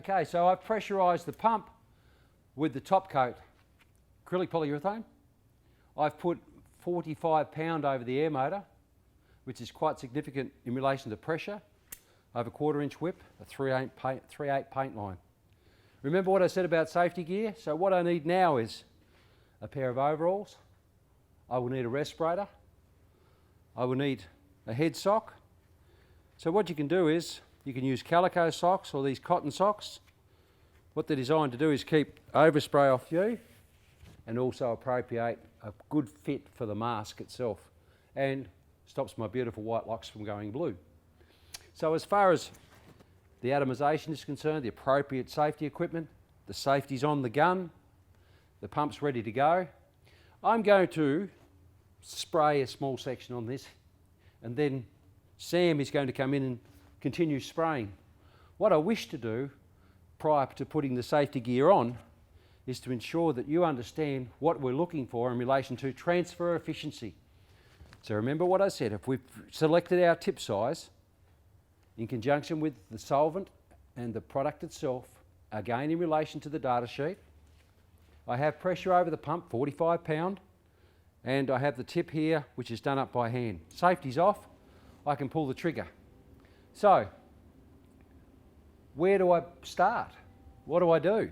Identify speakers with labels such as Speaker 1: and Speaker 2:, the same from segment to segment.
Speaker 1: Okay, so I've pressurised the pump with the top coat acrylic polyurethane. I've put 45 pound over the air motor, which is quite significant in relation to pressure. I have a 1/4 inch whip, a 3/8 paint line. Remember what I said about safety gear? So what I need now is a pair of overalls. I will need a respirator. I will need a head sock. So what you can do is you can use calico socks or these cotton socks. What they're designed to do is keep overspray off you and also appropriate a good fit for the mask itself and stops my beautiful white locks from going blue. So as far as the atomisation is concerned, the appropriate safety equipment, the safety's on the gun, the pump's ready to go. I'm going to spray a small section on this and then Sam is going to come in and continue spraying. What I wish to do prior to putting the safety gear on is to ensure that you understand what we're looking for in relation to transfer efficiency. So remember what I said, if we've selected our tip size in conjunction with the solvent and the product itself, again in relation to the data sheet, I have pressure over the pump, 45 pound, and I have the tip here which is done up by hand. Safety's off, I can pull the trigger. So, where do I start? What do I do?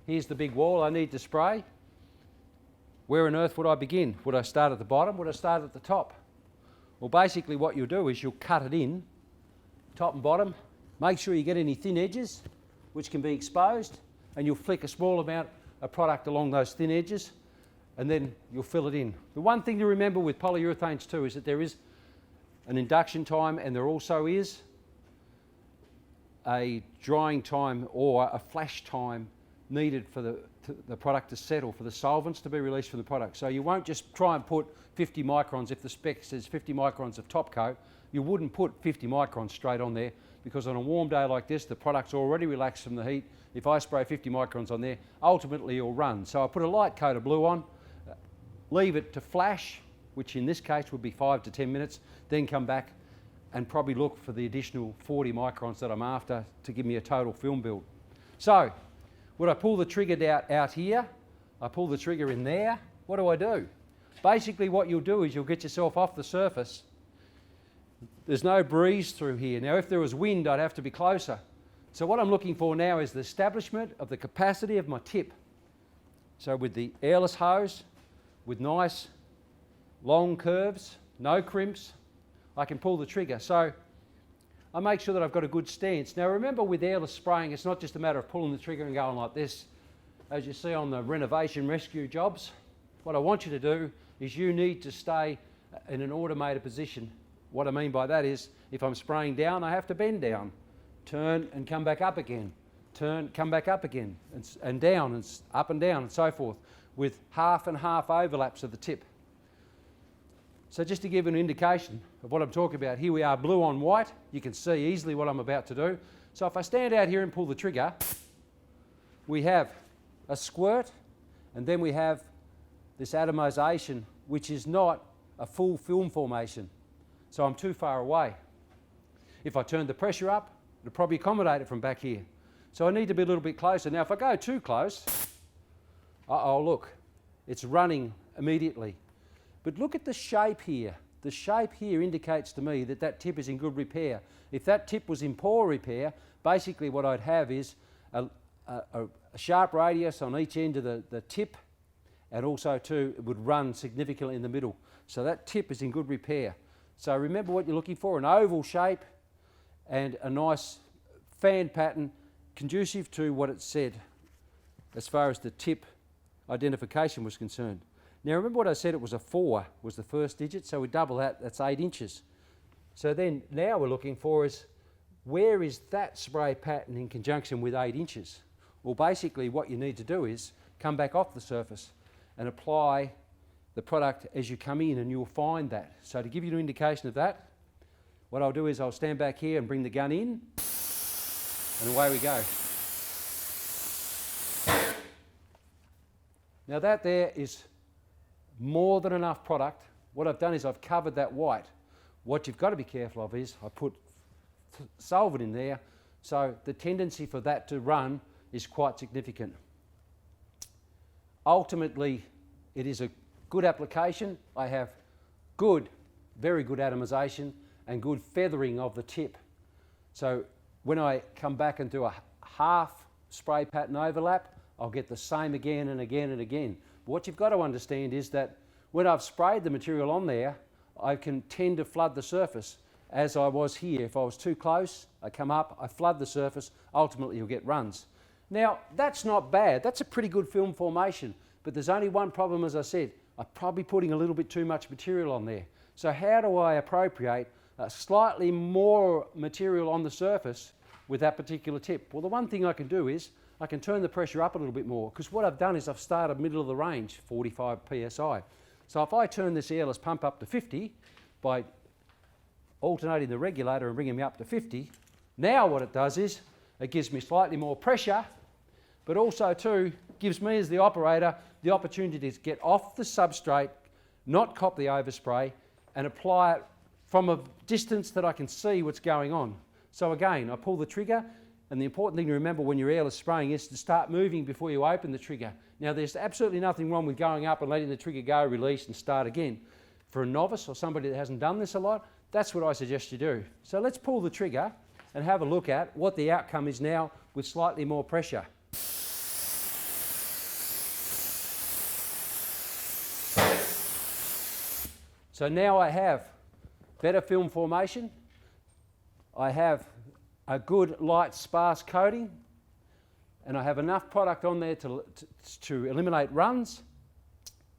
Speaker 1: Here's the big wall I need to spray. Where on earth would I begin? Would I start at the bottom? Would I start at the top? Well, basically what you'll do is you'll cut it in, top and bottom. Make sure you get any thin edges, which can be exposed, and you'll flick a small amount of product along those thin edges, and then you'll fill it in. The one thing to remember with polyurethanes too is that there is an induction time and there also is a drying time or a flash time needed for the product to settle, for the solvents to be released from the product. So you won't just try and put 50 microns, if the spec says 50 microns of top coat, you wouldn't put 50 microns straight on there, because on a warm day like this, the product's already relaxed from the heat. If I spray 50 microns on there, ultimately it'll run. So I put a light coat of blue on, leave it to flash, which in this case would be 5 to 10 minutes, then come back and probably look for the additional 40 microns that I'm after to give me a total film build. So, would I pull the trigger out here? I pull the trigger in there. What do? Basically what you'll do is you'll get yourself off the surface. There's no breeze through here. Now if there was wind, I'd have to be closer. So what I'm looking for now is the establishment of the capacity of my tip. So with the airless hose, with nice long curves, no crimps, I can pull the trigger. So I make sure that I've got a good stance. Now remember, with airless spraying, it's not just a matter of pulling the trigger and going like this. As you see on the renovation rescue jobs, what I want you to do is you need to stay in an automated position. What I mean by that is, if I'm spraying down, I have to bend down, turn and come back up again, turn, come back up again, and down, and up and down, and so forth, with half and half overlaps of the tip. So just to give an indication of what I'm talking about, here we are blue on white. You can see easily what I'm about to do. So if I stand out here and pull the trigger, we have a squirt, and then we have this atomization, which is not a full film formation. So I'm too far away. If I turn the pressure up, it'll probably accommodate it from back here. So I need to be a little bit closer. Now if I go too close, uh-oh, look, it's running immediately. But look at the shape here. The shape here indicates to me that that tip is in good repair. If that tip was in poor repair, basically what I'd have is a sharp radius on each end of the tip, and also too, it would run significantly in the middle. So that tip is in good repair. So remember what you're looking for, an oval shape and a nice fan pattern conducive to what it said as far as the tip identification was concerned. Now remember what I said, it was a 4 was the first digit, so we double that, that's 8 inches. So then now we're looking for is, where is that spray pattern in conjunction with 8 inches? Well basically what you need to do is come back off the surface and apply the product as you come in, and you'll find that. So to give you an indication of that, what I'll do is I'll stand back here and bring the gun in, and away we go. Now that there is more than enough product. What I've done is I've covered that white. What you've got to be careful of is I put solvent in there So the tendency for that to run is quite significant. Ultimately, it is a good application. I have very good atomization and good feathering of the tip. So when I come back and do a half spray pattern overlap, I'll get the same again and again and again. But what you've got to understand is that when I've sprayed the material on there, I can tend to flood the surface, as I was here. If I was too close, I come up, I flood the surface, ultimately you'll get runs. Now, that's not bad. That's a pretty good film formation, but there's only one problem, as I said. I'm probably putting a little bit too much material on there. So how do I appropriate slightly more material on the surface with that particular tip? Well, the one thing I can do is I can turn the pressure up a little bit more, because what I've done is I've started middle of the range, 45 psi. So if I turn this airless pump up to 50 by alternating the regulator and bringing me up to 50, now what it does is it gives me slightly more pressure, but also too gives me as the operator the opportunity to get off the substrate, not cop the overspray, and apply it from a distance that I can see what's going on. So again, I pull the trigger, and the important thing to remember when you're airless spraying is to start moving before you open the trigger. Now, there's absolutely nothing wrong with going up and letting the trigger go, release, and start again. For a novice or somebody that hasn't done this a lot, that's what I suggest you do. So let's pull the trigger and have a look at what the outcome is now with slightly more pressure. So now I have better film formation. I have a good light sparse coating, and I have enough product on there to eliminate runs.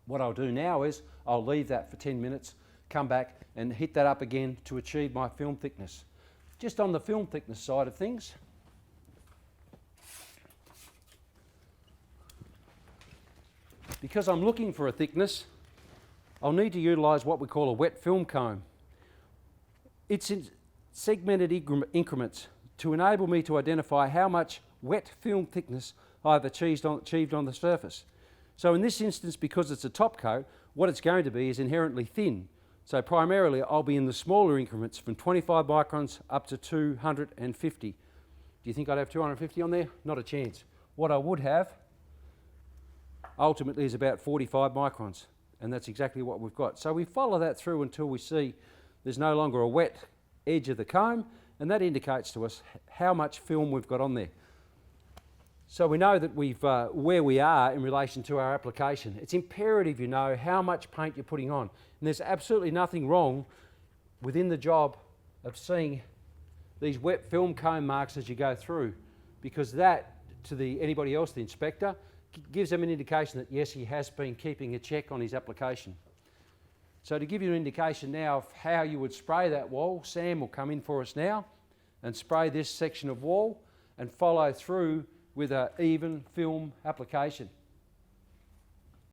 Speaker 1: What I'll do now is I'll leave that for 10 minutes, come back and hit that up again to achieve my film thickness. Just on the film thickness side of things, because I'm looking for a thickness, I'll need to utilise what we call a wet film comb. It's in segmented increments to enable me to identify how much wet film thickness I've achieved on the surface. So in this instance, because it's a top coat, what it's going to be is inherently thin. So primarily I'll be in the smaller increments from 25 microns up to 250. Do you think I'd have 250 on there? Not a chance. What I would have ultimately is about 45 microns, and that's exactly what we've got. So we follow that through until we see there's no longer a wet edge of the comb, and that indicates to us how much film we've got on there. So we know that where we are in relation to our application. It's imperative you know how much paint you're putting on. And there's absolutely nothing wrong within the job of seeing these wet film comb marks as you go through, because that, to anybody else, the inspector, gives them an indication that yes, he has been keeping a check on his application. So to give you an indication now of how you would spray that wall, Sam will come in for us now and spray this section of wall and follow through with an even film application.